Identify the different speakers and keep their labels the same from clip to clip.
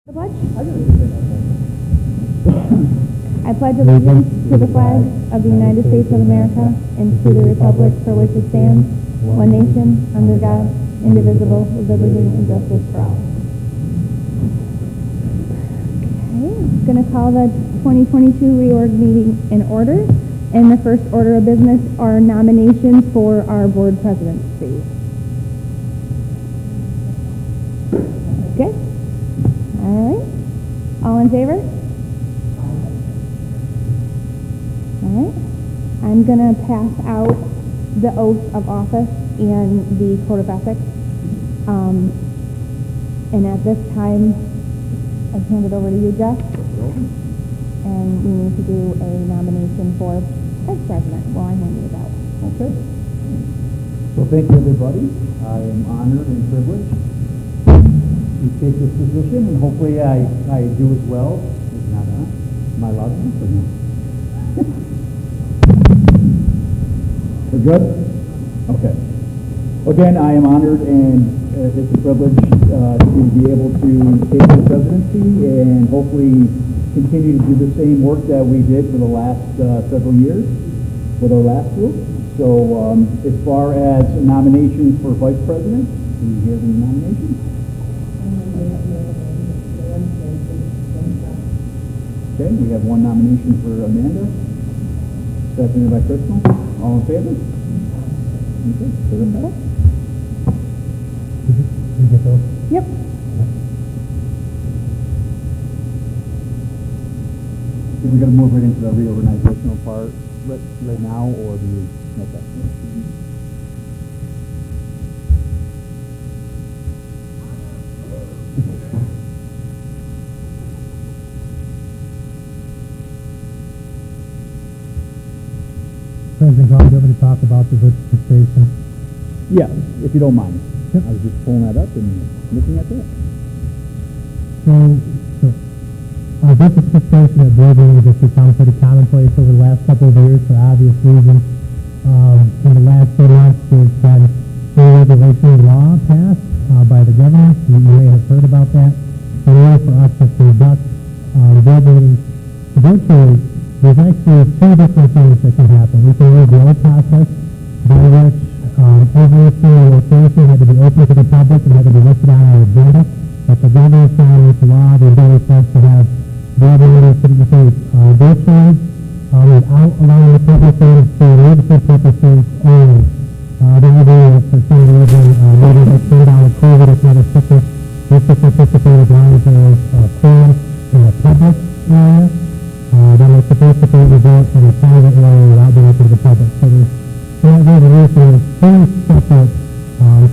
Speaker 1: Pledge? I pledge allegiance to the flag of the United States of America and to the republic for which it stands, one nation, under God, indivisible, with liberty and justice for all. Okay, I'm going to call the 2022 reorg meeting in order. And the first order of business are nominations for our board presidency. Okay. All right. All in favor? All right. I'm going to pass out the oath of office and the code of ethics. And at this time, I hand it over to you, Jeff. And we need to do a nomination for vice president while I hand it out.
Speaker 2: Okay. So thank you, everybody. I am honored and privileged to take this position, and hopefully I do as well. It's not on. Am I allowed to? Or no? We're good? Okay. Again, I am honored and it's a privilege to be able to take the presidency and hopefully continue to do the same work that we did for the last several years with our last group. So as far as nominations for vice president, do we hear any nominations? Okay, we have one nomination for Amanda, seconded by Crystal. All in favor? Okay, put them up. Did you get those?
Speaker 1: Yep.
Speaker 2: Are we going to move right into the reorganizational part right now, or do you make that motion?
Speaker 3: President Gall, do you want me to talk about the virtual participation?
Speaker 2: Yeah, if you don't mind.
Speaker 3: Yep.
Speaker 2: I was just pulling that up and looking at that.
Speaker 3: Virtual participation at board meetings has become pretty commonplace over the last couple of years for obvious reasons. In the last 2 months, there's been a regulation law passed by the governor. You may have heard about that. In order for us to conduct board meetings virtually, there's actually 2 different things that can happen. We can use the old process by which every single location had to be open to the public and had to be listed on our agenda. But the governor signed into law the ability for us to have board meetings virtually without allowing the public in for emergency purposes only. The idea is for some reason, maybe they turned down with COVID or some other sickness, we should participate as long as there was a quorum in the public area. Then we're supposed to create results in a private area without being open to the public. So there's that resolution is 2 separate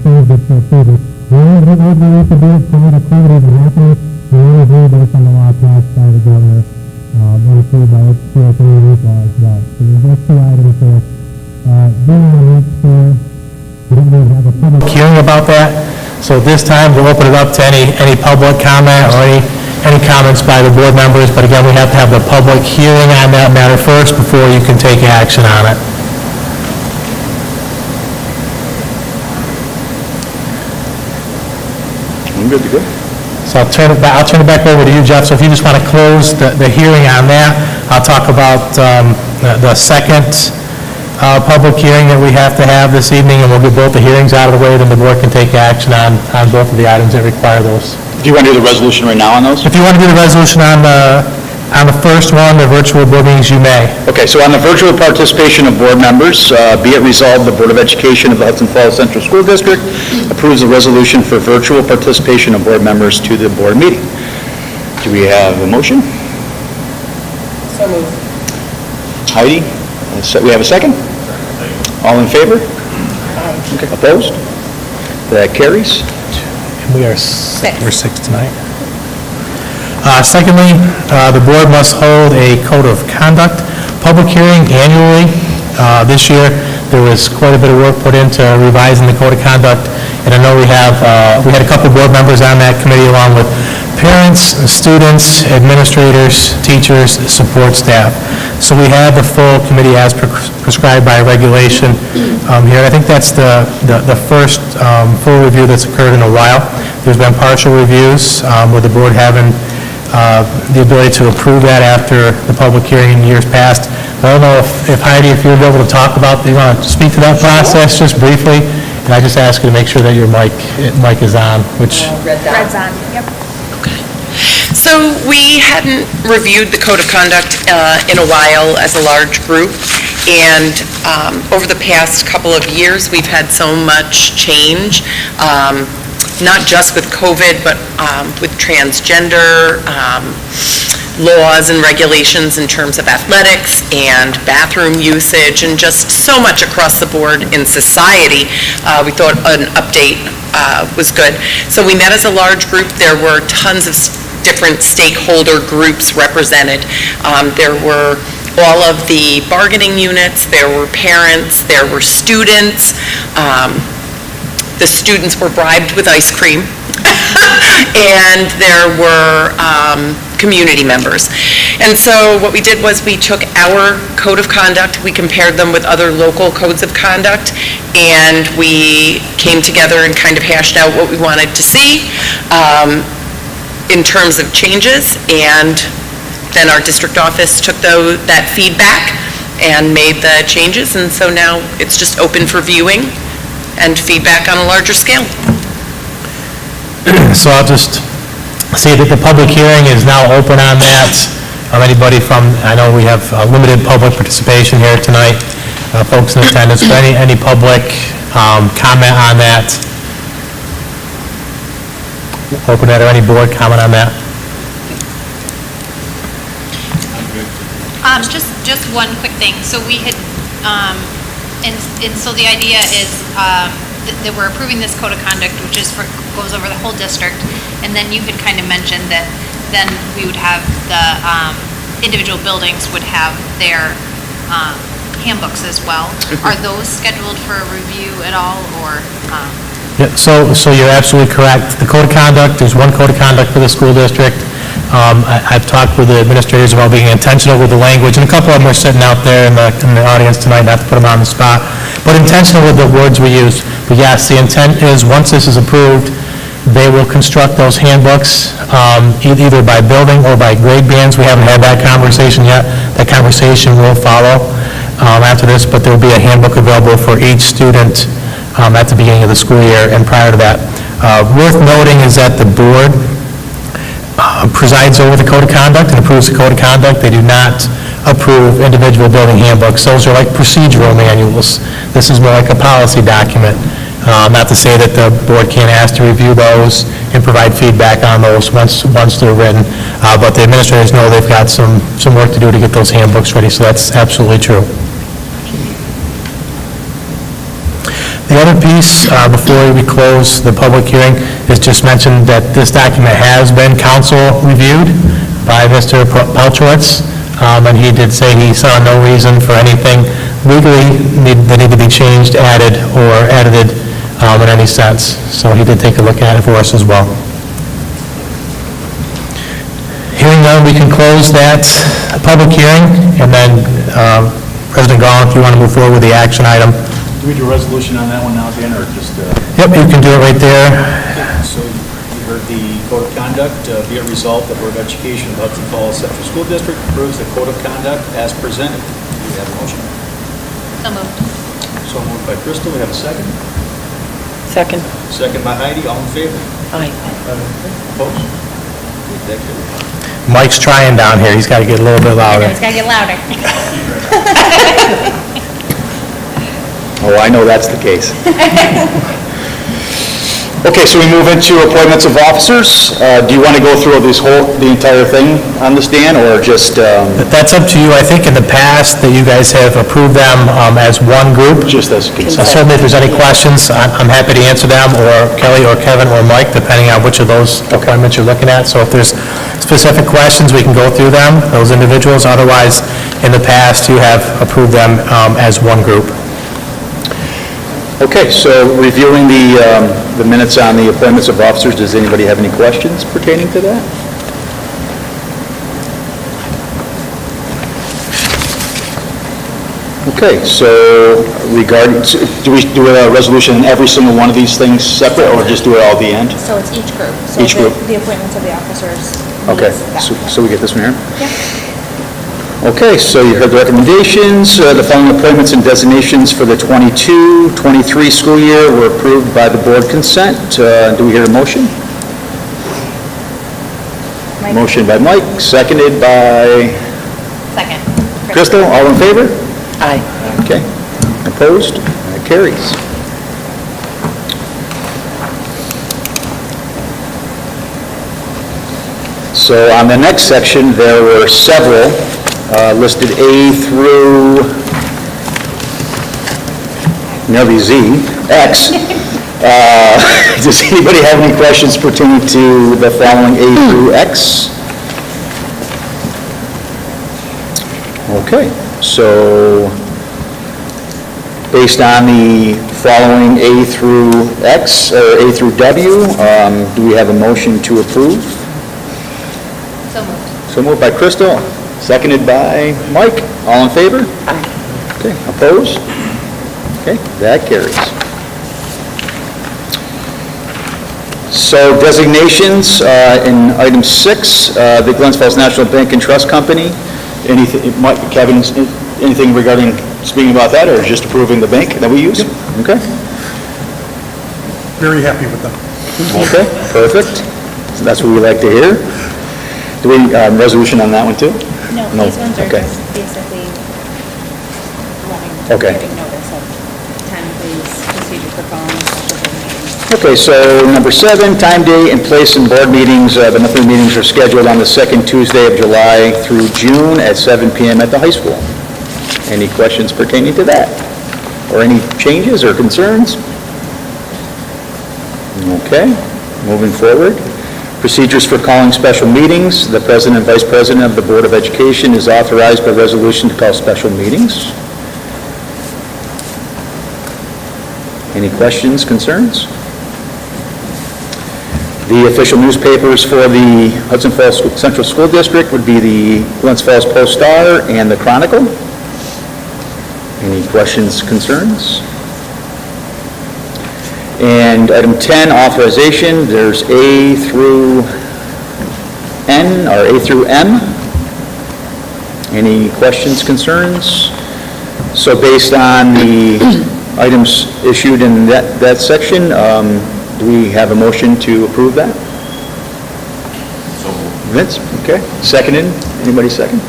Speaker 3: things that you'll see that we need to do it prior to COVID even happening. We only do based on the law passed by the governor and approved by CSD law as well. So there's those 2 items there. Being on the next year, we don't really have a public
Speaker 4: hearing about that. So this time we'll open it up to any public comment or any comments by the board members. But again, we have to have the public hearing on that matter first before you can take action on it.
Speaker 2: I'm good to go.
Speaker 4: So I'll turn it back over to you, Jeff. So if you just want to close the hearing on that, I'll talk about the second public hearing that we have to have this evening, and we'll get both the hearings out of the way, then the board can take action on both of the items that require those.
Speaker 5: Do you want to do the resolution right now on those?
Speaker 4: If you want to do the resolution on the first one, the virtual board meetings, you may.
Speaker 5: Okay, so on the virtual participation of board members, be it resolved, the Board of Education of the Hudson Falls Central School District approves the resolution for virtual participation of board members to the board meeting. Do we have a motion?
Speaker 6: So moved.
Speaker 5: Heidi, we have a second? All in favor? Okay. Opposed? That carries.
Speaker 4: We are 6. We're 6 tonight. Secondly, the board must hold a code of conduct public hearing annually. This year, there was quite a bit of work put into revising the code of conduct, and I know we had a couple board members on that committee, along with parents, students, administrators, teachers, support staff. So we have the full committee as prescribed by regulation here. And I think that's the first full review that's occurred in a while. There's been partial reviews with the board having the ability to approve that after the public hearing in years past. I don't know if Heidi, if you'll be able to talk about, you want to speak to that process just briefly? And I just ask you to make sure that your mic is on, which,
Speaker 1: Red's on, yep.
Speaker 6: So we hadn't reviewed the code of conduct in a while as a large group, and over the past couple of years, we've had so much change, not just with COVID, but with transgender laws and regulations in terms of athletics and bathroom usage, and just so much across the board in society. We thought an update was good. So we met as a large group. There were tons of different stakeholder groups represented. There were all of the bargaining units, there were parents, there were students. The students were bribed with ice cream. And there were community members. And so what we did was we took our code of conduct, we compared them with other local codes of conduct, and we came together and kind of hashed out what we wanted to see in terms of changes, and then our district office took that feedback and made the changes, and so now it's just open for viewing and feedback on a larger scale.
Speaker 4: so I'll just say that the public hearing is now open on that. Anybody from, I know we have limited public participation here tonight, folks in attendance, but any public comment on that? Open it, or any board comment on that?
Speaker 7: Just one quick thing. So we had, and so the idea is that we're approving this code of conduct, which is goes over the whole district, and then you had kind of mentioned that then we would have the individual buildings would have their handbooks as well. Are those scheduled for review at all, or?
Speaker 4: Yeah, so you're absolutely correct. The code of conduct, there's one code of conduct for the school district. I've talked with the administrators about being intentional with the language, and a couple of them are sitting out there in the audience tonight, not to put them on the spot, but intentional with the words we use. But yes, the intent is, once this is approved, they will construct those handbooks, either by building or by grade bands. We haven't had that conversation yet. That conversation will follow after this, but there will be a handbook available for each student at the beginning of the school year and prior to that. Worth noting is that the board presides over the code of conduct and approves the code of conduct. They do not approve individual building handbooks. Those are like procedural manuals. This is more like a policy document. Not to say that the board can't ask to review those and provide feedback on those once they're written, but the administrators know they've got some work to do to get those handbooks ready, so that's absolutely true. The other piece, before we close the public hearing, is just mention that this document has been council reviewed by Mr. Pelchowitz, and he did say he saw no reason for anything legally that needed to be changed, added, or edited in any sense. So he did take a look at it for us as well. Hearing none, we can close that public hearing, and then President Gall, if you want to move forward with the action item.
Speaker 5: Do we do a resolution on that one now, Dan, or just?
Speaker 4: Yep, you can do it right there.
Speaker 5: So you heard the code of conduct. Be it resolved, the Board of Education of Hudson Falls Central School District approves the code of conduct as presented. Do we have a motion?
Speaker 7: So moved.
Speaker 5: So moved by Crystal. We have a second.
Speaker 6: Second.
Speaker 5: Second by Heidi. All in favor?
Speaker 6: Aye.
Speaker 5: Opposed? That carries.
Speaker 4: Mike's trying down here. He's got to get a little bit louder.
Speaker 7: It's got to get louder.
Speaker 5: Oh, I know that's the case. Okay, so we move into appointments of officers. Do you want to go through the entire thing on this, Dan, or just?
Speaker 4: That's up to you. I think in the past that you guys have approved them as one group.
Speaker 5: Just as consent.
Speaker 4: Certainly, if there's any questions, I'm happy to answer them, or Kelly, or Kevin, or Mike, depending on which of those appointments you're looking at. So if there's specific questions, we can go through them, those individuals. Otherwise, in the past, you have approved them as one group.
Speaker 5: Okay, so reviewing the minutes on the appointments of officers, does anybody have any questions pertaining to that? Okay, so do we do a resolution in every single one of these things separate, or just do it all at the end?
Speaker 1: So it's each group.
Speaker 5: Each group.
Speaker 1: The appointments of the officers
Speaker 5: Okay, so we get this one here? Yeah. Okay, so you heard the recommendations. The following appointments and designations for the 22-23 school year were approved by the board consent. Do we hear a motion? Motion by Mike, seconded by
Speaker 7: Second.
Speaker 5: Crystal. All in favor?
Speaker 6: Aye.
Speaker 5: Okay. Opposed? That carries. So on the next section, there were several listed A through, nearly Z, X. Does anybody have any questions pertaining to the following A through X? Okay, so based on the following A through X, or A through W, do we have a motion to approve?
Speaker 7: So moved.
Speaker 5: So moved by Crystal, seconded by Mike. All in favor? Aye. Okay, opposed? Okay, that carries. So designations, in item 6, the Glens Falls National Bank and Trust Company. Anything, Mike, Kevin, anything regarding speaking about that, or just approving the bank that we use? Okay.
Speaker 8: Very happy with them.
Speaker 5: Okay, perfect. So that's what we like to hear. Do we, resolution on that one too?
Speaker 9: No,
Speaker 5: No,
Speaker 9: these ones are
Speaker 5: okay.
Speaker 9: just basically
Speaker 5: Okay.
Speaker 9: giving notice of time, please, procedure for following special board meetings.
Speaker 5: Okay, so number 7, time, day, and place in board meetings. The monthly meetings are scheduled on the second Tuesday of July through June at 7 p.m. at the high school. Any questions pertaining to that? Or any changes or concerns? Okay, moving forward. Procedures for calling special meetings. The President and Vice President of the Board of Education is authorized by resolution to call special meetings. Any questions, concerns? The official newspapers for the Hudson Falls Central School District would be the Glens Falls Post-Star and the Chronicle. Any questions, concerns? And item 10, authorization, there's A through N, or A through M. Any questions, concerns? So based on the items issued in that section, do we have a motion to approve that? So Vince, okay. Seconded, anybody second?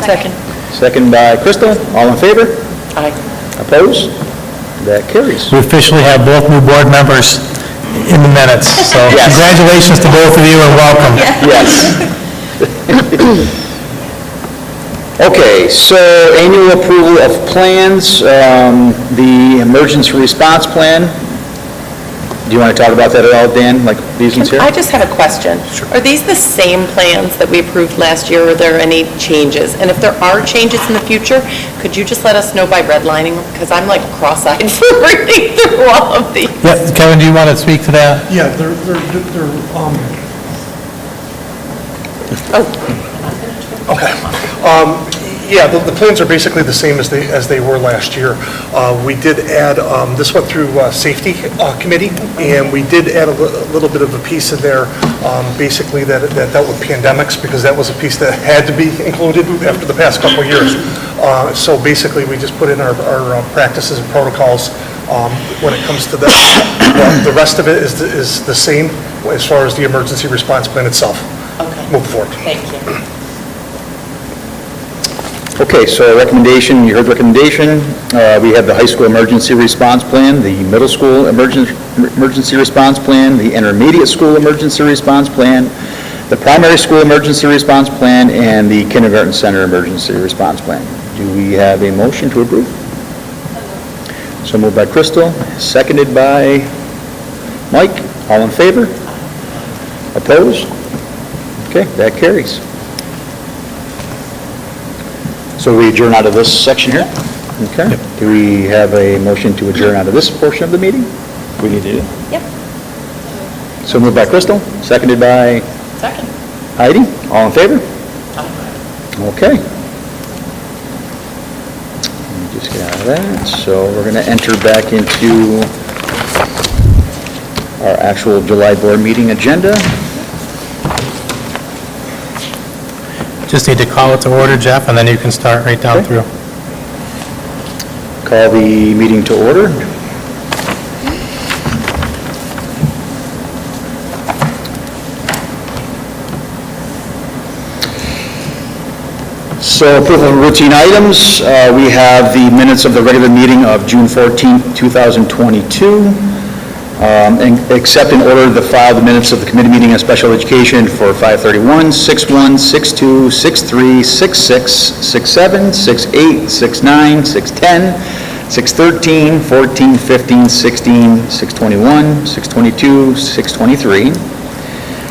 Speaker 6: Second.
Speaker 5: Second by Crystal, all in favor?
Speaker 6: Aye.
Speaker 5: Opposed? That carries.
Speaker 4: We officially have both new board members in the minutes, so
Speaker 5: Yes.
Speaker 4: congratulations to both of you and welcome.
Speaker 5: Yes. Okay, so annual approval of plans, the emergency response plan. Do you want to talk about that at all, Dan, like these ones here?
Speaker 10: I just have a question. Are these the same plans that we approved last year, or are there any changes? And if there are changes in the future, could you just let us know by redlining? Because I'm like cross-eyed for reading through all of these.
Speaker 4: Yeah, Kevin, do you want to speak to that?
Speaker 8: Yeah, yeah, the plans are basically the same as they were last year. We did add, this went through Safety Committee, and we did add a little bit of a piece in there, basically that dealt with pandemics, because that was a piece that had to be included after the past couple of years. So basically, we just put in our practices and protocols when it comes to that. The rest of it is the same as far as the emergency response plan itself.
Speaker 10: Okay.
Speaker 8: Move forward.
Speaker 10: Thank you.
Speaker 5: Okay, so recommendation, you heard recommendation. We have the high school emergency response plan, the middle school emergency response plan, the intermediate school emergency response plan, the primary school emergency response plan, and the kindergarten center emergency response plan. Do we have a motion to approve? So moved by Crystal, seconded by Mike. All in favor? Opposed? Okay, that carries. So we adjourn out of this section here? Okay. Do we have a motion to adjourn out of this portion of the meeting? We need to do that.
Speaker 10: Yep.
Speaker 5: So moved by Crystal, seconded by
Speaker 10: Second.
Speaker 5: Heidi. All in favor? Okay. Let me just get out of that. So we're going to enter back into our actual July board meeting agenda.
Speaker 4: Just need to call it to order, Jeff, and then you can start right down through.
Speaker 5: Call the meeting to order. So approval of routine items, we have the minutes of the regular meeting of June 14th, 2022. And accept and order the file the minutes of the committee meeting on special education for 5/31, 6/1, 6/2, 6/3, 6/6, 6/7, 6/8, 6/9, 6/10, 6/13, 14, 15, 16, 6/21, 6/22, 6/23.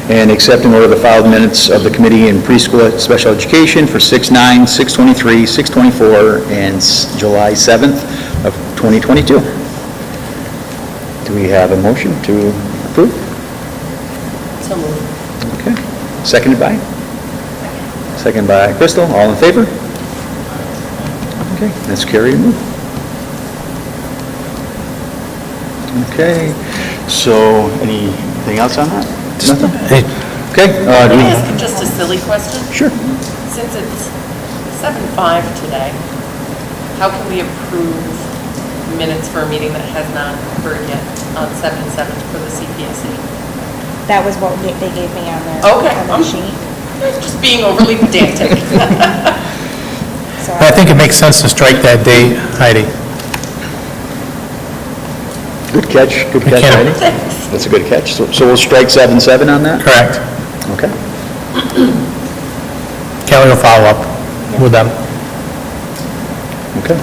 Speaker 5: And accept and order the file the minutes of the committee in preschool special education for 6/9, 6/23, 6/24, and July 7th of 2022. Do we have a motion to approve?
Speaker 10: So moved.
Speaker 5: Okay. Seconded by? Seconded by Crystal. All in favor? Okay, that's carried and moved. Okay, so anything else on that? Nothing?
Speaker 4: Hey,
Speaker 5: Okay.
Speaker 10: Can
Speaker 5: Do
Speaker 10: I
Speaker 5: we-
Speaker 10: ask just a silly question?
Speaker 5: Sure.
Speaker 10: Since it's 7:05 today, how can we approve minutes for a meeting that has not occurred yet on 7/7 for the CPSC?
Speaker 9: That was what they gave me on their,
Speaker 10: Okay.
Speaker 9: on their sheet.
Speaker 10: Just being overly pedantic.
Speaker 9: So
Speaker 4: I think it makes sense to strike that date, Heidi.
Speaker 5: Good catch, good catch,
Speaker 4: McKenna.
Speaker 5: Heidi. That's a good catch. So we'll strike 7/7 on that?
Speaker 4: Correct.
Speaker 5: Okay.
Speaker 4: Kelly will follow up with them.
Speaker 5: Okay.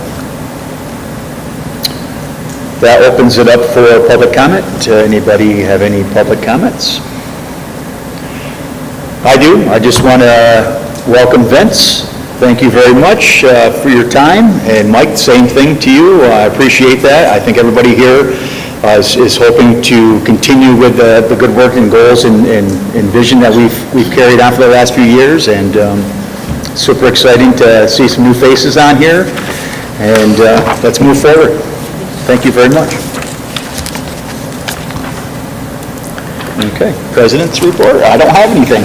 Speaker 5: That opens it up for public comment. Anybody have any public comments? I do. I just want to welcome Vince. Thank you very much for your time. And Mike, same thing to you. I appreciate that. I think everybody here is hoping to continue with the good work and goals and vision that we've carried on for the last few years. And super exciting to see some new faces on here. And let's move forward. Thank you very much. Okay, President's report. I don't have anything.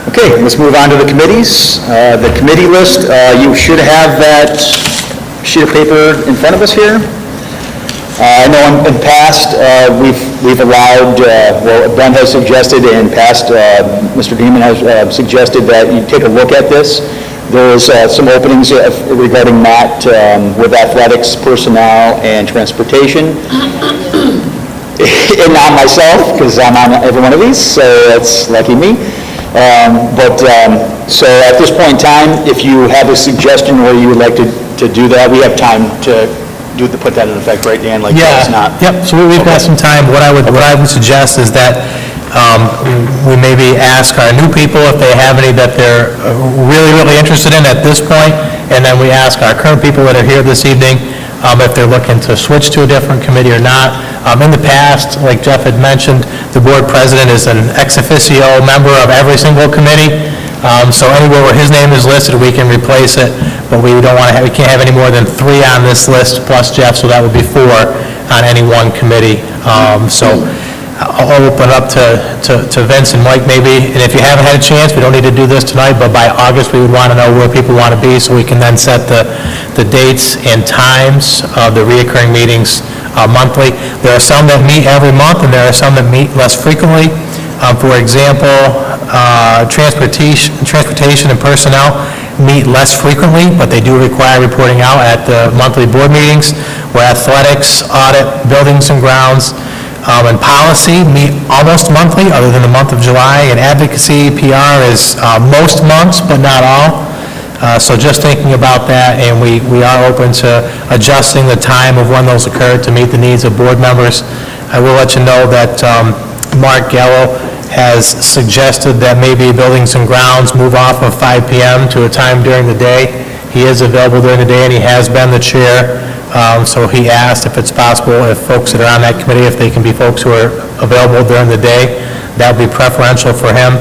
Speaker 5: Okay, let's move on to the committees. The committee list, you should have that sheet of paper in front of us here. I know in past, we've allowed, well, Ben has suggested, and past, Mr. Deeman has suggested that you take a look at this. There's some openings regarding Matt with athletics, personnel, and transportation. And not myself, because I'm on every one of these, so that's lucky me. So at this point in time, if you have a suggestion where you would like to do that, we have time to put that in effect, right, Dan? Like, it's not.
Speaker 4: Yep, so we've got some time. What I would suggest is that we maybe ask our new people if they have any that they're really, really interested in at this point, and then we ask our current people that are here this evening if they're looking to switch to a different committee or not. In the past, like Jeff had mentioned, the board president is an ex officio member of every single committee. So anywhere where his name is listed, we can replace it, but we can't have any more than 3 on this list plus Jeff, so that would be 4 on any one committee. So I'll open up to Vince and Mike maybe, and if you haven't had a chance, we don't need to do this tonight, but by August, we would want to know where people want to be, so we can then set the dates and times of the reoccurring meetings monthly. There are some that meet every month, and there are some that meet less frequently. For example, transportation and personnel meet less frequently, but they do require reporting out at the monthly board meetings, where athletics, audit, buildings and grounds, and policy meet almost monthly, other than the month of July, and advocacy, PR is most months, but not all. So just thinking about that, and we are open to adjusting the time of when those occur to meet the needs of board members. I will let you know that Mark Gallo has suggested that maybe buildings and grounds move off of 5 p.m. to a time during the day. He is available during the day, and he has been the chair. So he asked if it's possible, if folks that are on that committee, if they can be folks who are available during the day. That would be preferential for him.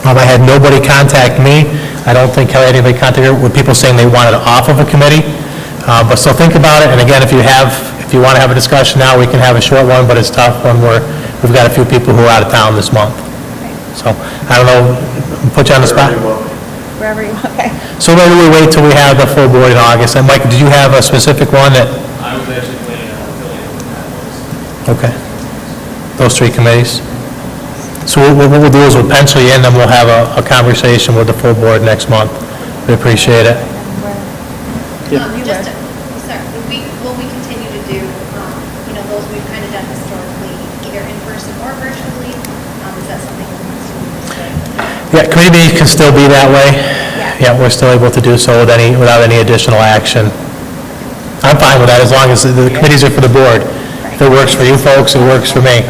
Speaker 4: I had nobody contact me. I don't think Kelly had anybody contact her with people saying they wanted off of a committee. But so think about it, and again, if you want to have a discussion now, we can have a short one, but it's tough when we've got a few people who are out of town this month. So, I don't know, put you on the spot?
Speaker 9: Wherever you, okay.
Speaker 4: So maybe we wait till we have the full board in August. And Mike, did you have a specific one that?
Speaker 11: I was actually planning on affiliating with that list.
Speaker 4: Okay. Those three committees? So what we'll do is we'll pencil you in, and we'll have a conversation with the full board next month. We appreciate it.
Speaker 7: Just, sorry, will we continue to do, those we've kind of done historically, either in person or virtually? Is that something we want to do?
Speaker 4: Yeah, committee meetings can still be that way. Yeah, we're still able to do so without any additional action. I'm fine with that, as long as the committees are for the board. If it works for you folks, it works for me.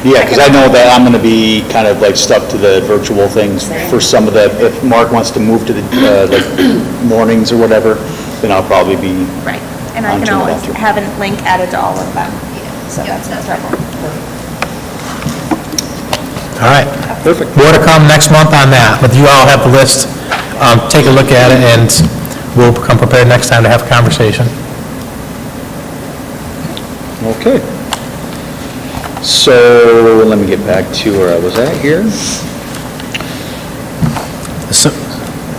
Speaker 5: Yeah, because I know that I'm going to be kind of like stuck to the virtual things for some of the, if Mark wants to move to the like mornings or whatever, then I'll probably be
Speaker 9: Right, and I
Speaker 5: on
Speaker 9: can
Speaker 5: to
Speaker 9: always
Speaker 5: that.
Speaker 9: have a link added to all of them, so that's no trouble.
Speaker 4: All right.
Speaker 5: Perfect.
Speaker 4: More to come next month on that, but you all have the list. Take a look at it, and we'll come prepared next time to have a conversation.
Speaker 5: Okay. So, let me get back to where I was at here.
Speaker 4: So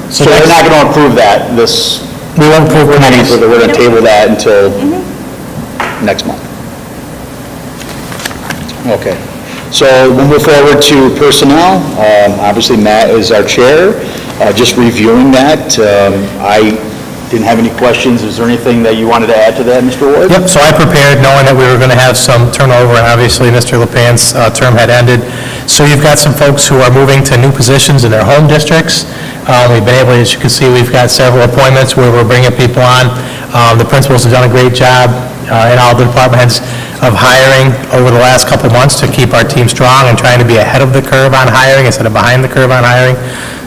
Speaker 5: So we're not going to approve that, this,
Speaker 4: we won't approve committees.
Speaker 5: we're going to table that until next month. Okay. So we'll move forward to personnel. Obviously, Matt is our chair. Just reviewing that, I didn't have any questions. Is there anything that you wanted to add to that, Mr. Ward?
Speaker 4: Yep, so I prepared knowing that we were going to have some turnover, and obviously Mr. LePan's term had ended. So you've got some folks who are moving to new positions in their home districts. We've been able, as you can see, we've got several appointments where we're bringing people on. The principals have done a great job, and all the department heads of hiring over the last couple of months to keep our team strong and trying to be ahead of the curve on hiring instead of behind the curve on hiring.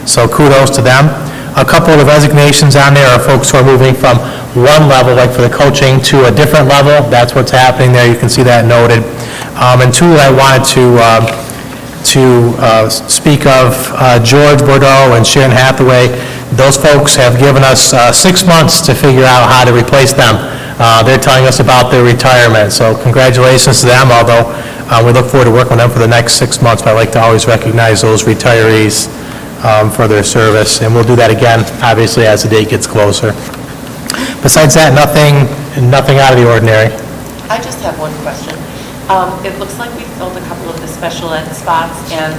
Speaker 4: So kudos to them. A couple of the resignations on there are folks who are moving from one level, like for the coaching, to a different level. That's what's happening there. You can see that noted. And two that I wanted to speak of, George Bordeaux and Sharon Hathaway. Those folks have given us 6 months to figure out how to replace them. They're telling us about their retirement, so congratulations to them, although we look forward to working with them for the next 6 months, but I like to always recognize those retirees for their service, and we'll do that again, obviously, as the date gets closer. Besides that, nothing out of the ordinary.
Speaker 10: I just have one question. It looks like we filled a couple of the special ed spots and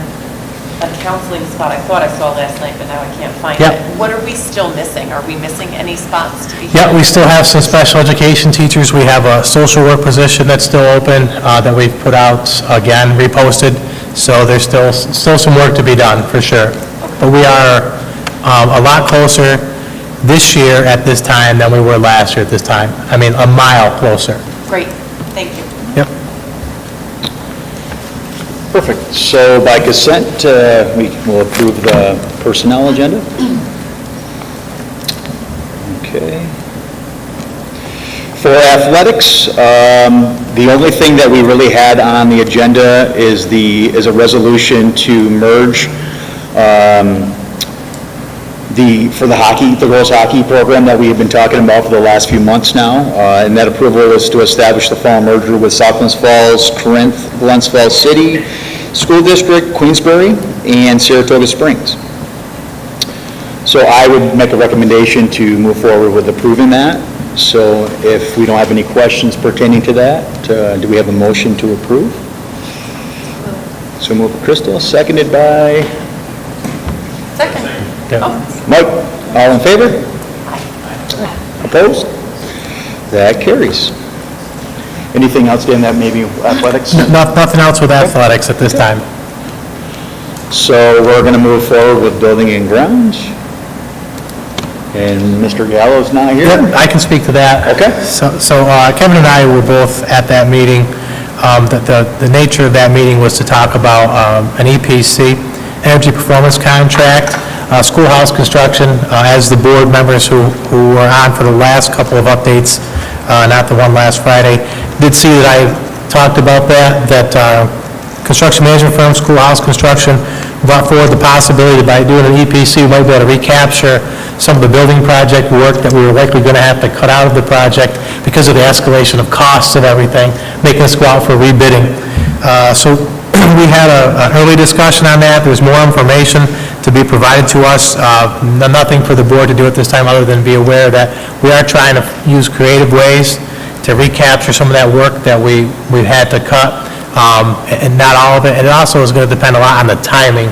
Speaker 10: a counseling spot I thought I saw last night, but now I can't find
Speaker 4: Yep.
Speaker 10: it. What are we still missing? Are we missing any spots to be filled?
Speaker 4: Yeah, we still have some special education teachers. We have a social work position that's still open that we've put out, again, reposted. So there's still some work to be done, for sure. But we are a lot closer this year at this time than we were last year at this time. I mean, a mile closer.
Speaker 10: Great, thank you.
Speaker 4: Yep.
Speaker 5: Perfect. So by consent, we will approve the personnel agenda. Okay. For athletics, the only thing that we really had on the agenda is a resolution to merge for the girls' hockey program that we have been talking about for the last few months now. And that approval is to establish the fall merger with South Glens Falls, Corinth, Glens Falls City School District, Queensbury, and Saratoga Springs. So I would make a recommendation to move forward with approving that. So if we don't have any questions pertaining to that, do we have a motion to approve? So moved by Crystal, seconded by
Speaker 10: Second.
Speaker 5: Mike. All in favor? Opposed? That carries. Anything else, Dan, that maybe athletics?
Speaker 4: Nothing else with athletics at this time.
Speaker 5: So we're going to move forward with building and grounds. And Mr. Gallo's not here?
Speaker 4: Yep, I can speak to that.
Speaker 5: Okay.
Speaker 4: So Kevin and I were both at that meeting. The nature of that meeting was to talk about an EPC, energy performance contract, schoolhouse construction, as the board members who were on for the last couple of updates, not the one last Friday, did see that I talked about that construction management firm, Schoolhouse Construction, brought forward the possibility by doing an EPC, we might be able to recapture some of the building project work that we were likely going to have to cut out of the project because of the escalation of costs and everything, making us go out for rebidding. So we had an early discussion on that. There's more information to be provided to us. Nothing for the board to do at this time other than be aware that we are trying to use creative ways to recapture some of that work that we've had to cut, and not all of it. And it also is going to depend a lot on the timing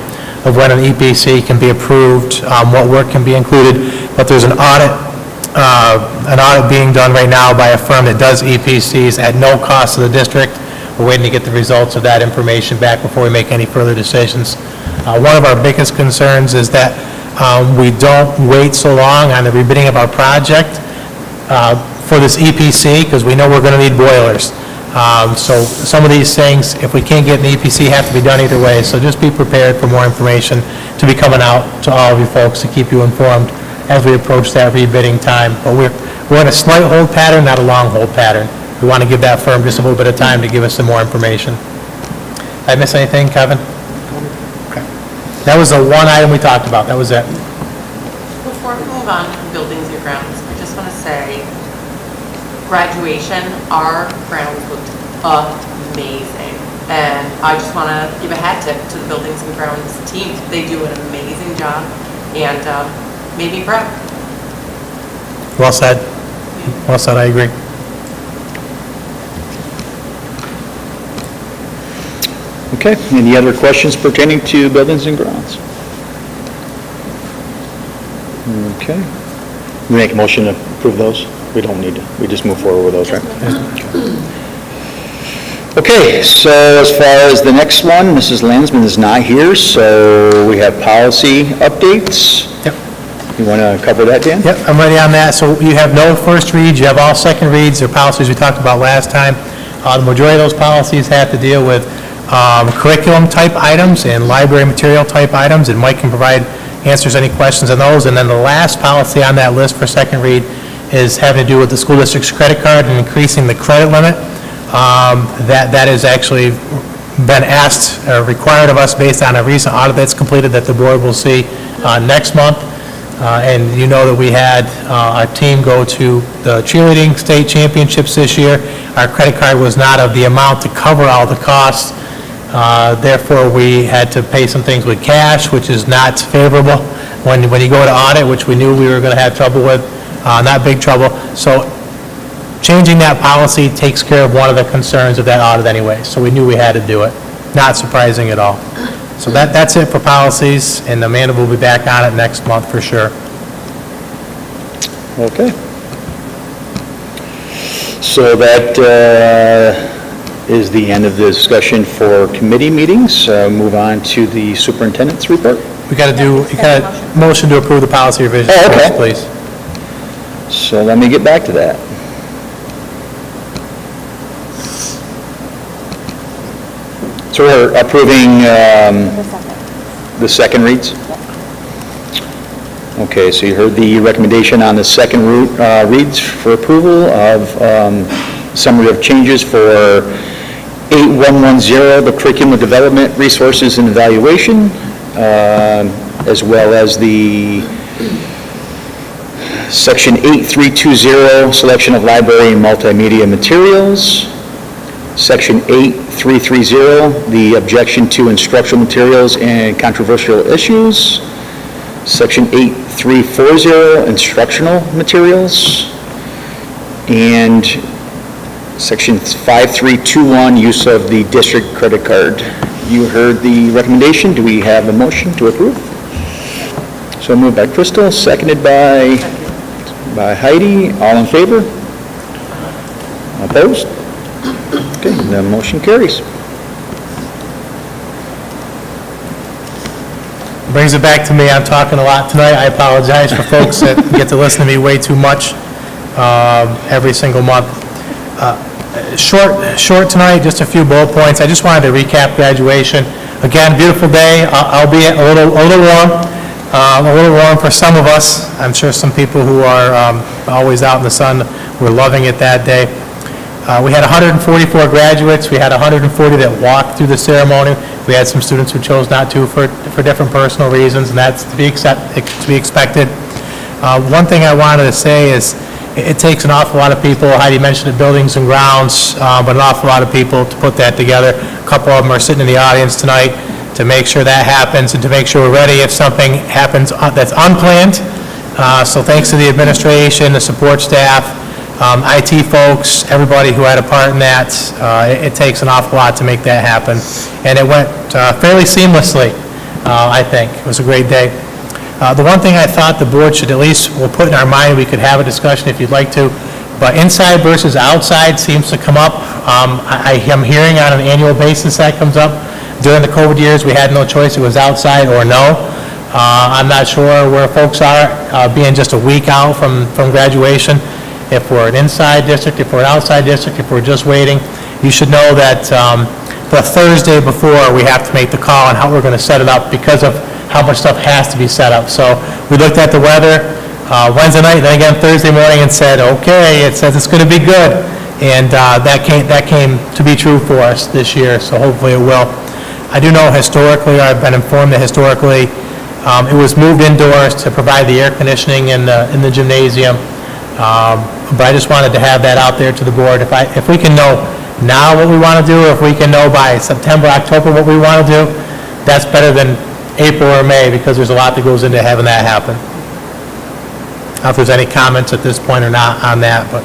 Speaker 4: of when an EPC can be approved, what work can be included. But there's an audit being done right now by a firm that does EPCs at no cost to the district. We're waiting to get the results of that information back before we make any further decisions. One of our biggest concerns is that we don't wait so long on the rebidding of our project for this EPC, because we know we're going to need boilers. So some of these things, if we can't get an EPC, have to be done either way. So just be prepared for more information to be coming out to all of you folks to keep you informed as we approach that rebidding time. But we're in a slight hold pattern, not a long hold pattern. We want to give that firm just a little bit of time to give us some more information. Did I miss anything, Kevin? Okay. That was the one item we talked about. That was it.
Speaker 10: Before we move on to buildings and grounds, I just want to say, graduation, our grounds looked amazing. And I just want to give a hat tip to the buildings and grounds team. They do an amazing job and made me proud.
Speaker 4: Well said. Well said, I agree.
Speaker 5: Okay, any other questions pertaining to buildings and grounds? Okay. We make a motion to approve those? We don't need to, we just move forward with those, right? Okay, so as far as the next one, Mrs. Landsman is not here, so we have policy updates.
Speaker 4: Yep.
Speaker 5: You want to cover that, Dan?
Speaker 4: Yep, I'm ready on that. So you have no first reads, you have all second reads. They're policies we talked about last time. The majority of those policies have to deal with curriculum-type items and library material-type items, and Mike can provide answers to any questions on those. And then the last policy on that list for second read is having to do with the school district's credit card and increasing the credit limit. That has actually been asked, required of us based on a recent audit that's completed that the board will see next month. And you know that we had our team go to the cheerleading state championships this year. Our credit card was not of the amount to cover all the costs. Therefore, we had to pay some things with cash, which is not favorable when you go to audit, which we knew we were going to have trouble with, not big trouble. So changing that policy takes care of one of the concerns of that audit anyway. So we knew we had to do it. Not surprising at all. So that's it for policies, and Amanda will be back on it next month for sure.
Speaker 5: Okay. So that is the end of the discussion for committee meetings. Move on to the superintendent's report.
Speaker 4: You got a motion to approve the policy revision first, please.
Speaker 5: So let me get back to that. So we're approving the second reads? Okay, so you heard the recommendation on the second reads for approval of summary of changes for 8110, the curriculum development, resources and evaluation, as well as the section 8320, selection of library and multimedia materials, section 8330, the objection to instructional materials and controversial issues, section 8340, instructional materials, and section 5321, use of the district credit card. You heard the recommendation. Do we have a motion to approve? So moved by Crystal, seconded by Heidi. All in favor? Opposed? Okay, the motion carries.
Speaker 4: Brings it back to me. I'm talking a lot tonight. I apologize for folks that get to listen to me way too much every single month. Short tonight, just a few bullet points. I just wanted to recap graduation. Again, beautiful day, albeit a little warm for some of us. I'm sure some people who are always out in the sun were loving it that day. We had 144 graduates. We had 140 that walked through the ceremony. We had some students who chose not to for different personal reasons, and that's to be expected. One thing I wanted to say is, it takes an awful lot of people. Heidi mentioned the buildings and grounds, but an awful lot of people to put that together. A couple of them are sitting in the audience tonight to make sure that happens and to make sure we're ready if something happens that's unplanned. So thanks to the administration, the support staff, IT folks, everybody who had a part in that. It takes an awful lot to make that happen. And it went fairly seamlessly, I think. It was a great day. The one thing I thought the board should at least, we'll put in our mind, we could have a discussion if you'd like to, but inside versus outside seems to come up. I am hearing on an annual basis that comes up. During the COVID years, we had no choice. It was outside or no. I'm not sure where folks are, being just a week out from graduation. If we're an inside district, if we're an outside district, if we're just waiting, you should know that the Thursday before, we have to make the call on how we're going to set it up because of how much stuff has to be set up. So we looked at the weather Wednesday night, then again Thursday morning, and said, okay, it says it's going to be good. And that came to be true for us this year, so hopefully it will. I do know historically, or I've been informed that historically, it was moved indoors to provide the air conditioning in the gymnasium. But I just wanted to have that out there to the board. If we can know now what we want to do, or if we can know by September, October what we want to do, that's better than April or May, because there's a lot that goes into having that happen. I don't know if there's any comments at this point or not on that, but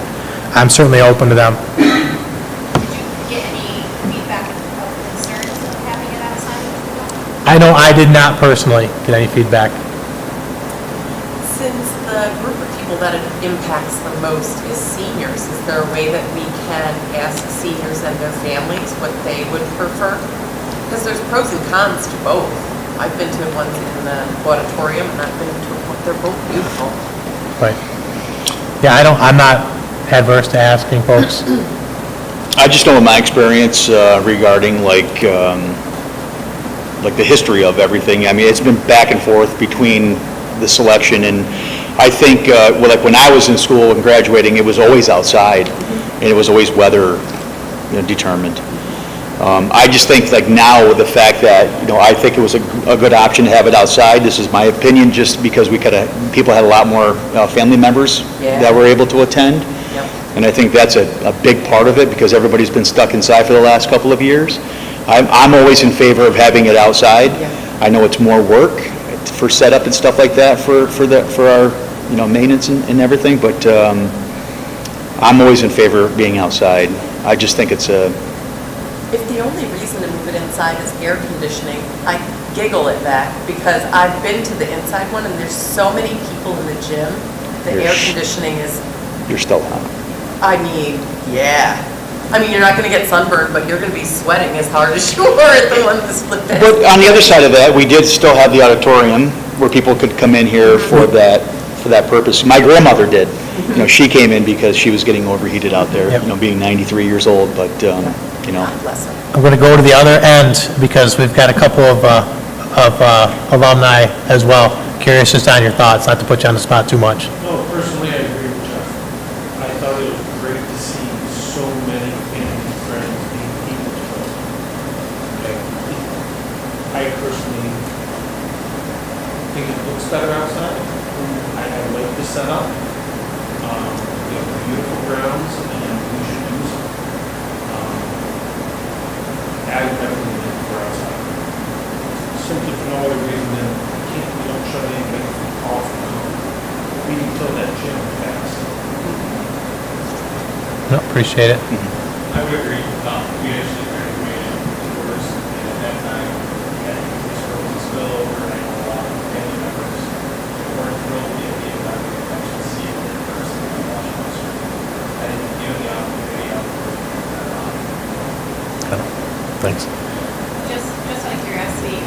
Speaker 4: I'm certainly open to them.
Speaker 7: Did you get any feedback of concerns of having it outside?
Speaker 4: I know I did not personally get any feedback.
Speaker 10: Since the group of people that it impacts the most is seniors, is there a way that we can ask seniors and their families what they would prefer? Because there's pros and cons to both. I've been to ones in the auditorium, and I've been to one, they're both beautiful.
Speaker 4: Right. Yeah, I'm not adverse to asking folks.
Speaker 5: I just know in my experience regarding like the history of everything. I mean, it's been back and forth between the selection, and I think like when I was in school and graduating, it was always outside, and it was always weather determined. I just think like now with the fact that I think it was a good option to have it outside. This is my opinion, just because people had a lot more family members that were able to attend. And I think that's a big part of it, because everybody's been stuck inside for the last couple of years. I'm always in favor of having it outside. I know it's more work for setup and stuff like that for our maintenance and everything, but I'm always in favor of being outside. I just think it's
Speaker 10: If the only reason to move it inside is air conditioning, I giggle at that, because I've been to the inside one and there's so many people in the gym, the air conditioning is,
Speaker 5: you're still hot.
Speaker 10: I mean, yeah. I mean, you're not going to get sunburned, but you're going to be sweating as hard as you were at the one that split that.
Speaker 5: But on the other side of that, we did still have the auditorium where people could come in here for that purpose. My grandmother did. She came in because she was getting overheated out there, being 93 years old, but
Speaker 10: Bless her.
Speaker 4: I'm going to go to the other end because we've got a couple of alumni as well. Curious just on your thoughts, not to put you on the spot too much.
Speaker 11: No, personally, I agree with Jeff. I thought it was great to see so many family friends being people to us. I personally think it looks better outside. I like the setup. We have beautiful grounds, and we should use them. I would definitely look for outside. Simply for no other reason than we don't shut anybody off from meeting till that gym fast.
Speaker 4: No, appreciate it.
Speaker 11: I would agree. We actually graduated indoors, and at that time, we had this early spillover, and I know a lot of family members weren't thrilled to be able to actually see it in person and watch us. I didn't give the opportunity out for
Speaker 4: Thanks.
Speaker 7: Just out of curiosity,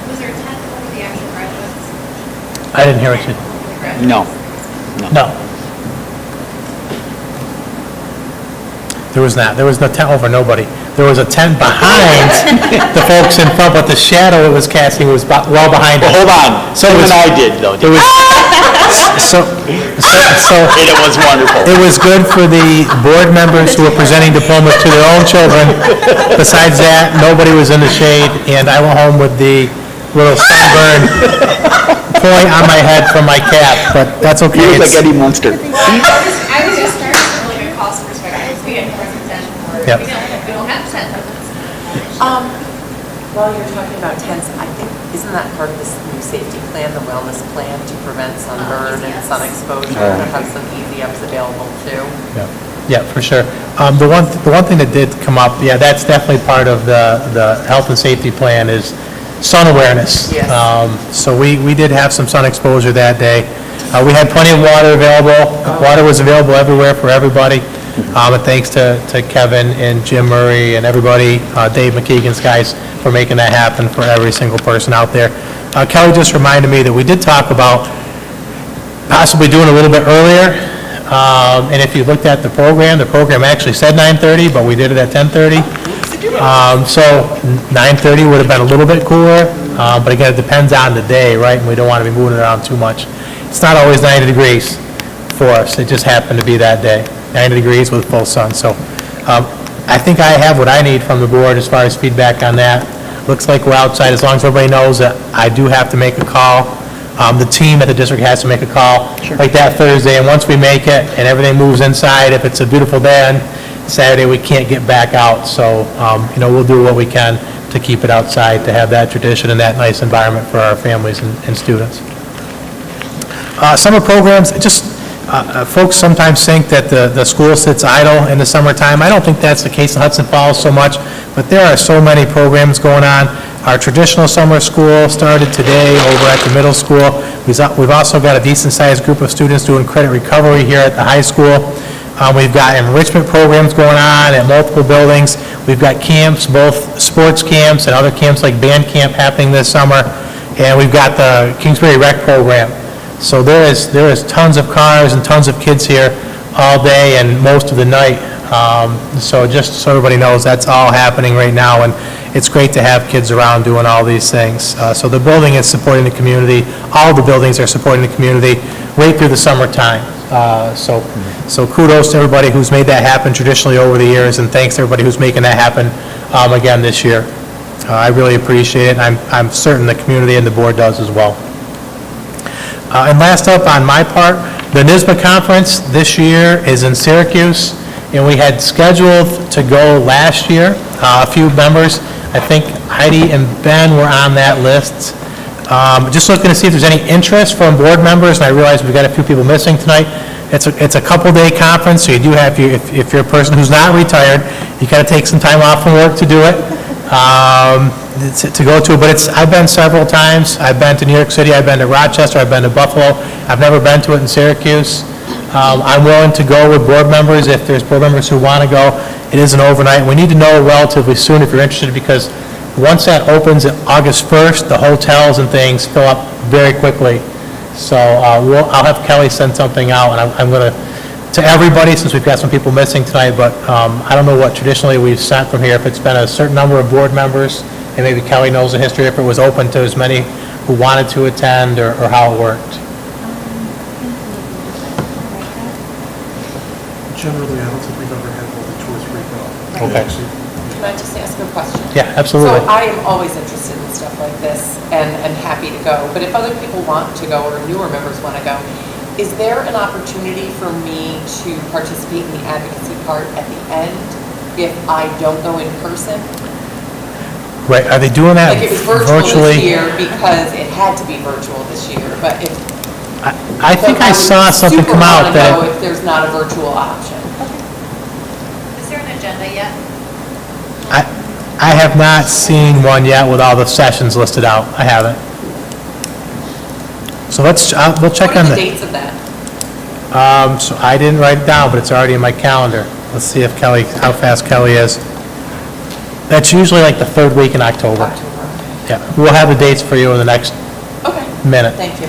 Speaker 7: was there a tent over the actual graduates?
Speaker 4: I didn't hear what you...
Speaker 7: Over the graduates?
Speaker 4: No. There was not. There was no tent over nobody. There was a tent behind the folks in front, but the shadow it was casting was well behind us.
Speaker 5: Well, hold on.
Speaker 4: So
Speaker 5: Tim
Speaker 4: it was-
Speaker 5: and I did, though.
Speaker 4: It was... So,
Speaker 5: And it was wonderful.
Speaker 4: it was good for the board members who were presenting diplomas to their own children. Besides that, nobody was in the shade, and I went home with the little sunburn point on my head from my cap, but that's okay.
Speaker 5: You look like
Speaker 4: It's-
Speaker 5: Eddie Munster.
Speaker 9: I was just trying from like a cost perspective, we had residential for,
Speaker 4: Yep.
Speaker 9: we don't have tent residents.
Speaker 10: While you're talking about tents, I think, isn't that part of this new safety plan, the wellness plan to prevent sunburn and sun exposure, to have some easy ups available too?
Speaker 4: Yeah, for sure. The one thing that did come up, yeah, that's definitely part of the health and safety plan is sun awareness.
Speaker 10: Yes.
Speaker 4: So we did have some sun exposure that day. We had plenty of water available. Water was available everywhere for everybody. And thanks to Kevin and Jim Murray and everybody, Dave McKeegan's guys, for making that happen for every single person out there. Kelly just reminded me that we did talk about possibly doing a little bit earlier. And if you looked at the program actually said 9:30, but we did it at 10:30. So 9:30 would have been a little bit cooler, but again, it depends on the day, right? And we don't want to be moving it around too much. It's not always 90 degrees for us. It just happened to be that day, 90 degrees with full sun. So I think I have what I need from the board as far as feedback on that. Looks like we're outside, as long as everybody knows that I do have to make a call. The team at the district has to make a call, like that Thursday, and once we make it and everything moves inside, if it's a beautiful day on Saturday, we can't get back out. So, we'll do what we can to keep it outside, to have that tradition and that nice environment for our families and students. Summer programs, folks sometimes think that the school sits idle in the summertime. I don't think that's the case in Hudson Falls so much, but there are so many programs going on. Our traditional summer school started today over at the middle school. We've also got a decent-sized group of students doing credit recovery here at the high school. We've got enrichment programs going on at multiple buildings. We've got camps, both sports camps and other camps like band camp happening this summer. And we've got the Kingsbury Rec program. So there is tons of cars and tons of kids here all day and most of the night. So just so everybody knows, that's all happening right now, and it's great to have kids around doing all these things. So the building is supporting the community. All the buildings are supporting the community right through the summertime. So kudos to everybody who's made that happen traditionally over the years, and thanks to everybody who's making that happen again this year. I really appreciate it, and I'm certain the community and the board does as well. And last up on my part, the NYSBA conference this year is in Syracuse, and we had scheduled to go last year. A few members, I think Heidi and Ben were on that list. Just looking to see if there's any interest from board members, and I realize we've got a few people missing tonight. It's a couple-day conference, so you do have, if you're a person who's not retired, you got to take some time off from work to do it. To go to, but I've been several times. I've been to New York City, I've been to Rochester, I've been to Buffalo. I've never been to it in Syracuse. I'm willing to go with board members if there's board members who want to go. It is an overnight. We need to know relatively soon if you're interested, because once that opens August 1st, the hotels and things fill up very quickly. So I'll have Kelly send something out, and I'm going to everybody, since we've got some people missing tonight, but I don't know what traditionally we've sent from here, if it's been a certain number of board members, and maybe Kelly knows the history, if it was open to as many who wanted to attend, or how it worked.
Speaker 8: Generally, I don't think we've ever had more than 2 or 3 go.
Speaker 4: Okay.
Speaker 10: Can I just ask a question?
Speaker 4: Yeah, absolutely.
Speaker 10: So I am always interested in stuff like this and happy to go, but if other people want to go or newer members want to go, is there an opportunity for me to participate in the advocacy part at the end if I don't go in person?
Speaker 4: Right, are they doing that
Speaker 10: Like it was virtual
Speaker 4: virtually?
Speaker 10: this year because it had to be virtual this year, but if...
Speaker 4: I think I saw something come out
Speaker 10: Super
Speaker 4: that...
Speaker 10: want to know if there's not a virtual option.
Speaker 7: Is there an agenda yet?
Speaker 4: I have not seen one yet with all the sessions listed out. I haven't. So we'll check on
Speaker 10: What are the
Speaker 4: that.
Speaker 10: dates of that?
Speaker 4: So I didn't write it down, but it's already in my calendar. Let's see if how fast Kelly is. That's usually like the 3rd week in October. Yeah, we'll have the dates for you in the next minute.
Speaker 10: Thank you.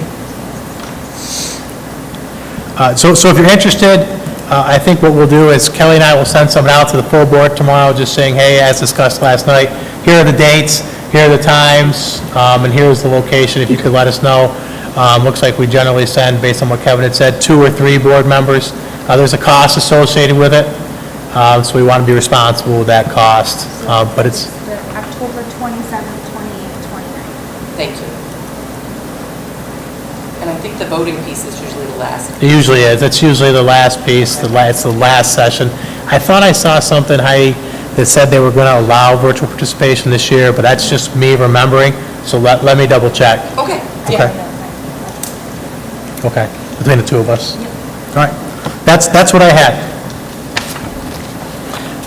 Speaker 4: So if you're interested, I think what we'll do is Kelly and I will send something out to the full board tomorrow, just saying, hey, as discussed last night, here are the dates, here are the times, and here's the location, if you could let us know. Looks like we generally send, based on what Kevin had said, 2 or 3 board members. There's a cost associated with it, so we want to be responsible with that cost, but it's...
Speaker 1: October 27th, 28th, 29th.
Speaker 10: Thank you. And I think the voting piece is usually the last.
Speaker 4: It usually is. It's usually the last piece, it's the last session. I thought I saw something, Heidi, that said they were going to allow virtual participation this year, but that's just me remembering, so let me double check.
Speaker 10: Okay.
Speaker 4: Okay. Okay, between the two of us. All right, that's what I had.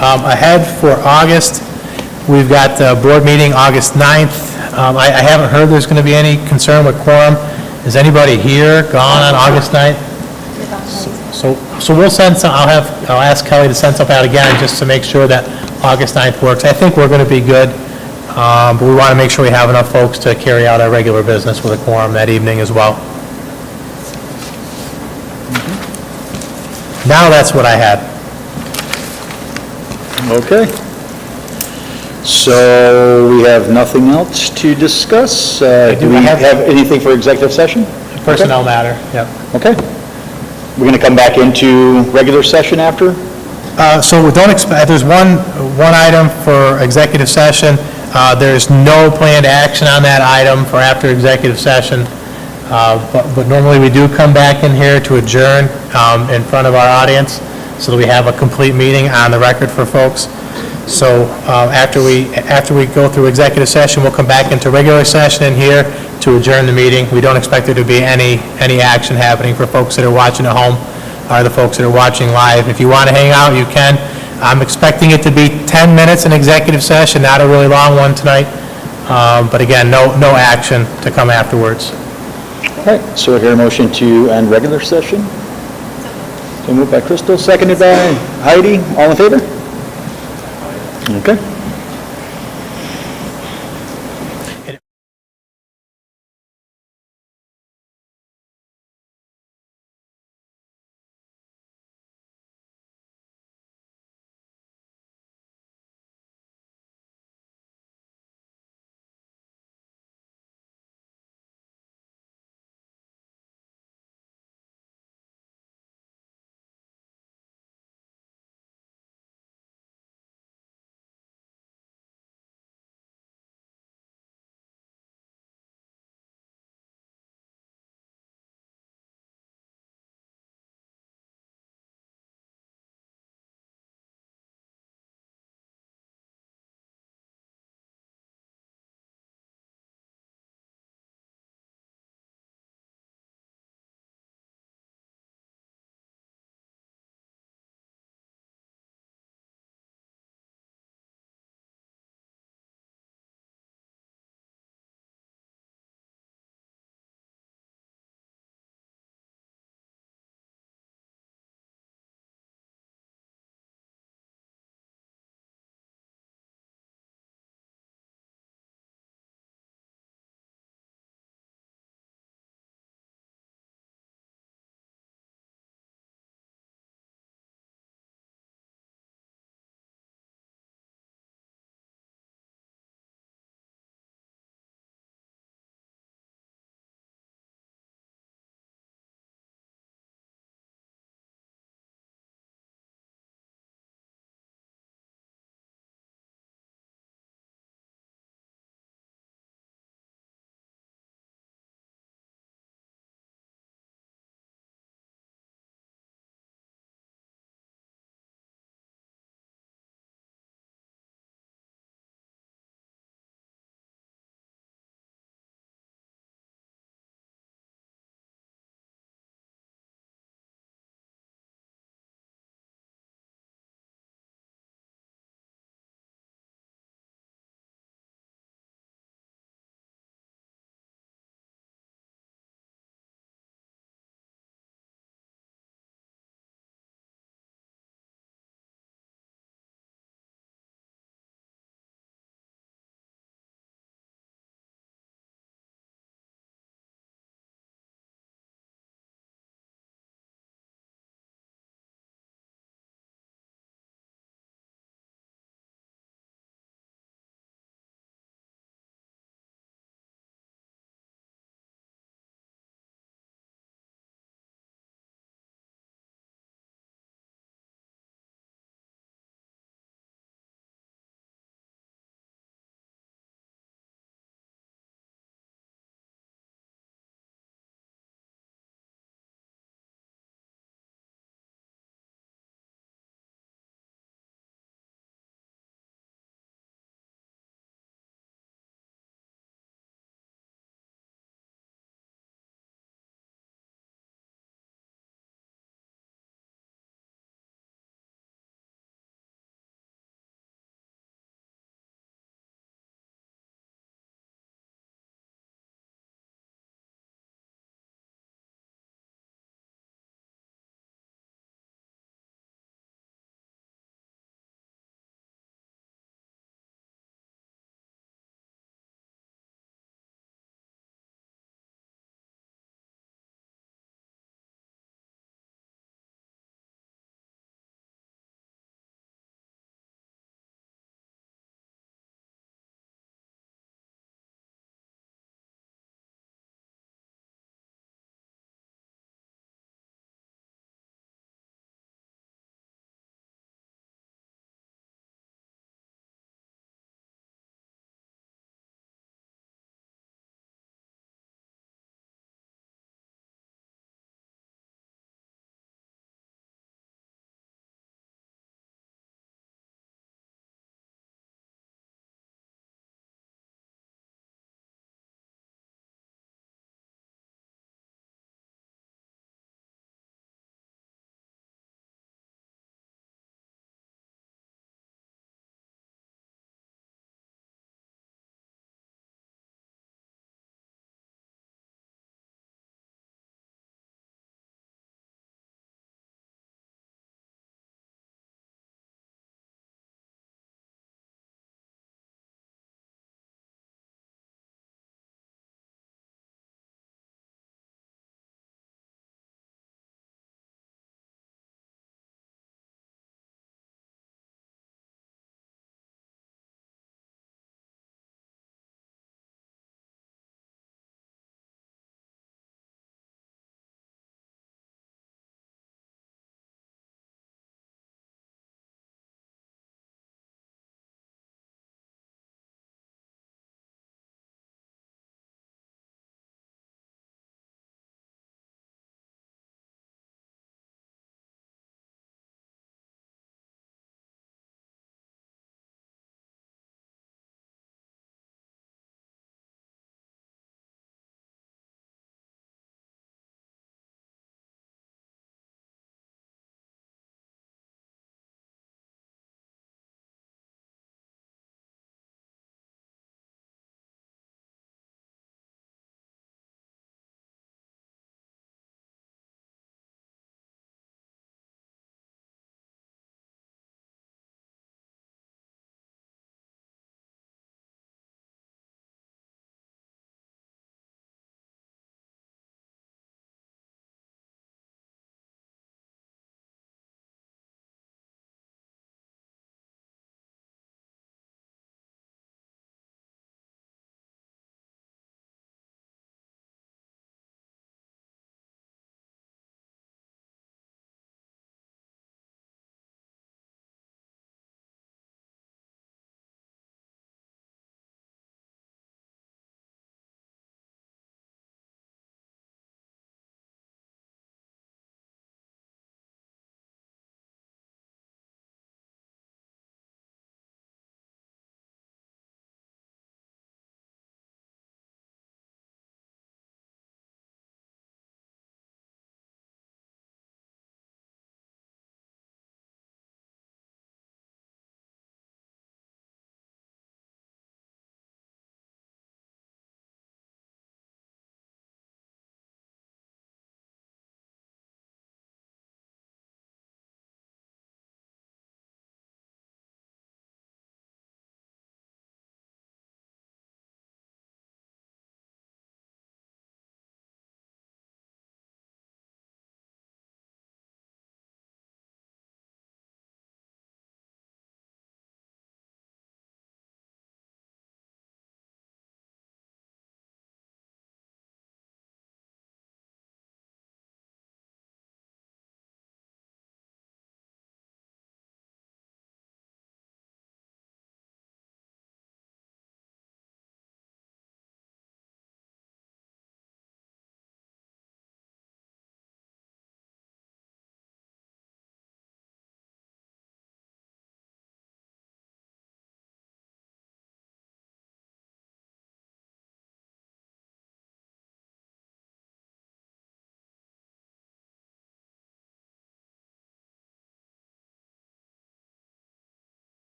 Speaker 4: Ahead for August, we've got the board meeting August 9th. I haven't heard there's going to be any concern with quorum. Is anybody here gone on August 9th? So we'll send some, I'll ask Kelly to send something out again, just to make sure that August 9th works. I think we're going to be good, but we want to make sure we have enough folks to carry out our regular business with a quorum that evening as well. Now that's what I had.
Speaker 5: Okay. So we have nothing else to discuss. Do we have anything for executive session?
Speaker 4: Personnel matter, yep.
Speaker 5: Okay. We're going to come back into regular session after?
Speaker 4: So we don't expect, there's one item for executive session. There's no planned action on that item for after executive session. But normally we do come back in here to adjourn in front of our audience so that we have a complete meeting on the record for folks. So after we go through executive session, we'll come back into regular session in here to adjourn the meeting. We don't expect there to be any action happening for folks that are watching at home or the folks that are watching live. If you want to hang out, you can. I'm expecting it to be 10 minutes in executive session, not a really long one tonight. But again, no action to come afterwards.
Speaker 5: All right, so I hear a motion to end regular session. So moved by Crystal, seconded by Heidi. All in favor? Okay.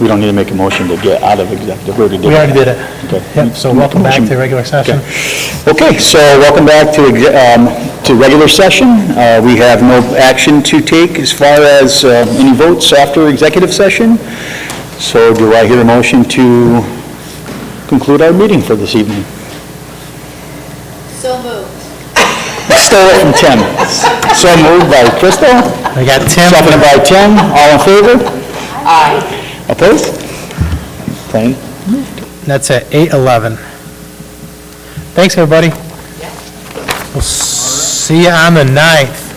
Speaker 5: We don't need to make a motion to get out of executive, we already did.
Speaker 4: We already did it.
Speaker 5: Okay.
Speaker 4: Yep, so welcome back to regular session.
Speaker 5: Okay, so welcome back to regular session. We have no action to take as far as any votes after executive session. So do I hear a motion to conclude our meeting for this evening?
Speaker 9: So moved.
Speaker 5: Stole it from Tim. So moved by Crystal.
Speaker 4: I got Tim.
Speaker 5: Seconded by Tim. All in favor? Aye. Opposed? Same.
Speaker 4: That's at 8:11. Thanks, everybody. We'll see you on the 9th.